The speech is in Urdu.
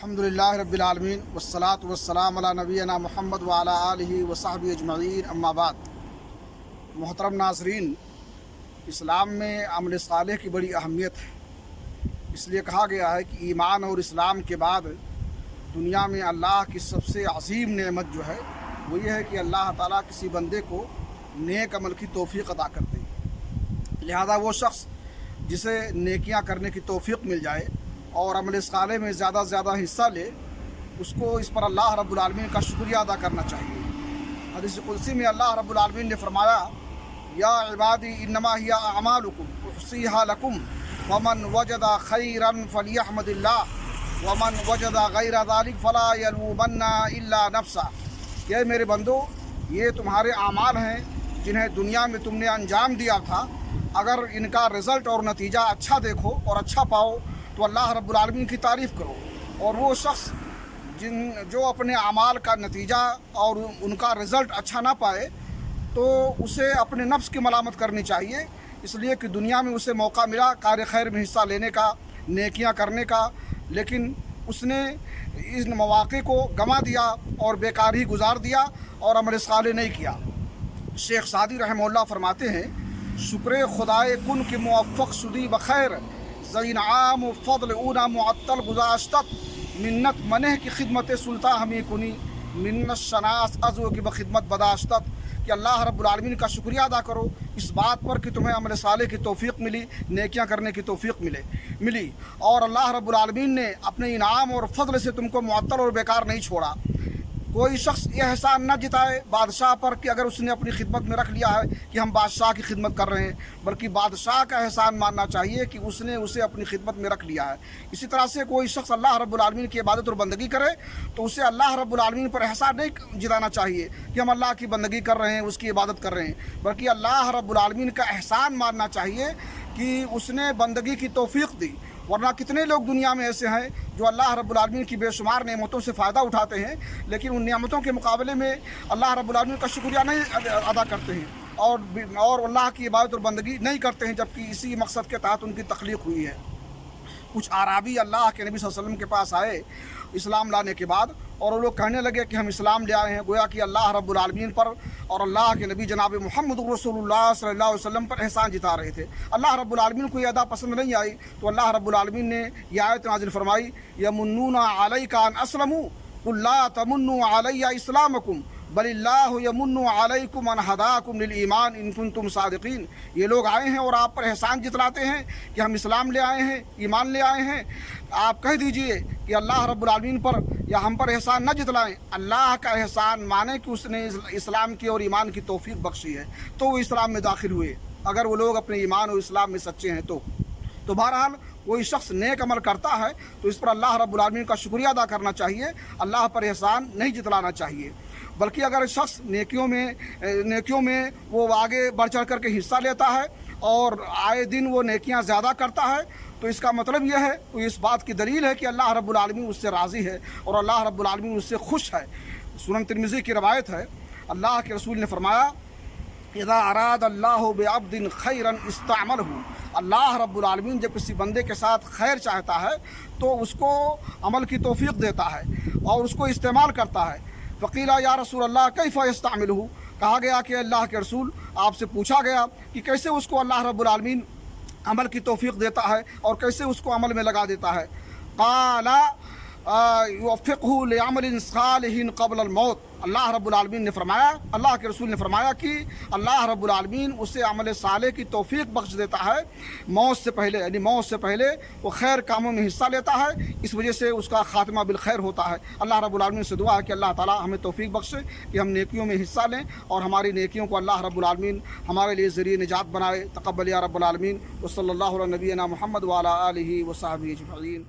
الحمدللہ رب العالمین والصلاة والسلام علی نبینا محمد وعلی آلہ وصحبہ اجمعین اما بعد۔ محترم ناظرین، اسلام میں عمل صالح کی بڑی اہمیت ہے۔ اس لیے کہا گیا ہے کہ ایمان اور اسلام کے بعد دنیا میں اللہ کی سب سے عظیم نعمت جو ہے وہ یہ ہے کہ اللہ تعالیٰ کسی بندے کو نیک عمل کی توفیق عطا کرتے ہیں۔ لہذا وہ شخص جسے نیکیاں کرنے کی توفیق مل جائے اور عمل صالح میں زیادہ سے زیادہ حصہ لے، اس کو اس پر اللہ رب العالمین کا شکریہ ادا کرنا چاہیے۔ حدیث قدسی میں اللہ رب العالمین نے فرمایا، یا عبادی انما ہی اعمالکم احصیھا لکم ومن وجد خیرا فلیحمد اللہ ومن وجد غیر ذلک فلا یلومن الا نفسہ۔ کہ میرے بندو، یہ تمہارے اعمال ہیں جنہیں دنیا میں تم نے انجام دیا تھا، اگر ان کا رزلٹ اور نتیجہ اچھا دیکھو اور اچھا پاؤ تو اللہ رب العالمین کی تعریف کرو، اور وہ شخص جو اپنے اعمال کا نتیجہ اور ان کا رزلٹ اچھا نہ پائے تو اسے اپنے نفس کی ملامت کرنی چاہیے، اس لیے کہ دنیا میں اسے موقع ملا کار خیر میں حصہ لینے کا، نیکیاں کرنے کا، لیکن اس نے ان مواقع کو گنوا دیا اور بیکار ہی گزار دیا اور عمل صالح نہیں کیا۔ شیخ سعدی رحمہ اللہ فرماتے ہیں، شکر خدائے کن کے موفق شدی بخیر زین عام و فضل اونا معطل گزاشتت منت منہ کی خدمت سلطان ہمیں کنی منت شناس ازو کی بخدمت بداشتت۔ کہ اللہ رب العالمین کا شکریہ ادا کرو اس بات پر کہ تمہیں عمل صالح کی توفیق ملی، نیکیاں کرنے کی توفیق ملی، اور اللہ رب العالمین نے اپنے انعام اور فضل سے تم کو معطل اور بیکار نہیں چھوڑا۔ کوئی شخص یہ احسان نہ جتائے بادشاہ پر کہ اگر اس نے اپنی خدمت میں رکھ لیا ہے کہ ہم بادشاہ کی خدمت کر رہے ہیں، بلکہ بادشاہ کا احسان ماننا چاہیے کہ اس نے اسے اپنی خدمت میں رکھ لیا ہے۔ اسی طرح سے کوئی شخص اللہ رب العالمین کی عبادت اور بندگی کرے تو اسے اللہ رب العالمین پر احسان نہیں جتانا چاہیے کہ ہم اللہ کی بندگی کر رہے ہیں، اس کی عبادت کر رہے ہیں، بلکہ اللہ رب العالمین کا احسان ماننا چاہیے کہ اس نے بندگی کی توفیق دی۔ ورنہ کتنے لوگ دنیا میں ایسے ہیں جو اللہ رب العالمین کی بے شمار نعمتوں سے فائدہ اٹھاتے ہیں، لیکن ان نعمتوں کے مقابلے میں اللہ رب العالمین کا شکریہ نہیں ادا کرتے ہیں اور اللہ کی عبادت اور بندگی نہیں کرتے ہیں، جبکہ اسی مقصد کے تحت ان کی تخلیق ہوئی ہے۔ کچھ اعرابی اللہ کے نبی صلی اللہ علیہ وسلم کے پاس آئے اسلام لانے کے بعد، اور وہ لوگ کہنے لگے کہ ہم اسلام لے آئے ہیں، گویا کہ اللہ رب العالمین پر اور اللہ کے نبی جناب محمد رسول اللہ صلی اللہ علیہ وسلم پر احسان جتا رہے تھے۔ اللہ رب العالمین کو یہ ادا پسند نہیں آئی تو اللہ رب العالمین نے یہ آیت نازل فرمائی، یمنون علیک ان اسلموا قل لا تمنوا علی اسلامکم بل اللہ یمن علیکم ان ہداکم للایمان ان کنتم صادقین۔ یہ لوگ آئے ہیں اور آپ پر احسان جتلاتے ہیں کہ ہم اسلام لے آئے ہیں، ایمان لے آئے ہیں۔ آپ کہہ دیجئے کہ اللہ رب العالمین پر یا ہم پر احسان نہ جتلائیں، اللہ کا احسان مانے کہ اس نے اسلام کی اور ایمان کی توفیق بخشی ہے تو وہ اسلام میں داخل ہوئے، اگر وہ لوگ اپنے ایمان اور اسلام میں سچے ہیں تو بہرحال کوئی شخص نیک عمل کرتا ہے تو اس پر اللہ رب العالمین کا شکریہ ادا کرنا چاہیے، اللہ پر احسان نہیں جتلانا چاہیے۔ بلکہ اگر شخص نیکیوں میں وہ آگے بڑھ چڑھ کر کے حصہ لیتا ہے اور آئے دن وہ نیکیاں زیادہ کرتا ہے تو اس کا مطلب یہ ہے، تو اس بات کی دلیل ہے کہ اللہ رب العالمین اس سے راضی ہے اور اللہ رب العالمین اس سے خوش ہے۔ سنن ترمذی کی روایت ہے، اللہ کے رسول نے فرمایا، اذا اراد اللہ بعبد خیرا استعملہ۔ اللہ رب العالمین جب کسی بندے کے ساتھ خیر چاہتا ہے تو اس کو عمل کی توفیق دیتا ہے اور اس کو استعمال کرتا ہے۔ فقیل یا رسول اللہ کیف یستعملہ، کہا گیا کہ اللہ کے رسول، آپ سے پوچھا گیا کہ کیسے اس کو اللہ رب العالمین عمل کی توفیق دیتا ہے اور کیسے اس کو عمل میں لگا دیتا ہے۔ قال یوفقہ لعمل صالح قبل الموت۔ اللہ رب العالمین نے فرمایا، اللہ کے رسول نے فرمایا کہ اللہ رب العالمین اسے عمل صالح کی توفیق بخش دیتا ہے موت سے پہلے، یعنی موت سے پہلے وہ خیر کاموں میں حصہ لیتا ہے، اس وجہ سے اس کا خاتمہ بالخیر ہوتا ہے۔ اللہ رب العالمین سے دعا ہے کہ اللہ تعالی ہمیں توفیق بخشے کہ ہم نیکیوں میں حصہ لیں اور ہماری نیکیوں کو اللہ رب العالمین ہمارے لیے ذریعہ نجات بنائے۔ تقبل یا رب العالمین، وصلی اللہ علی نبینا محمد وعلی آلہ وصحبہ اجمعین۔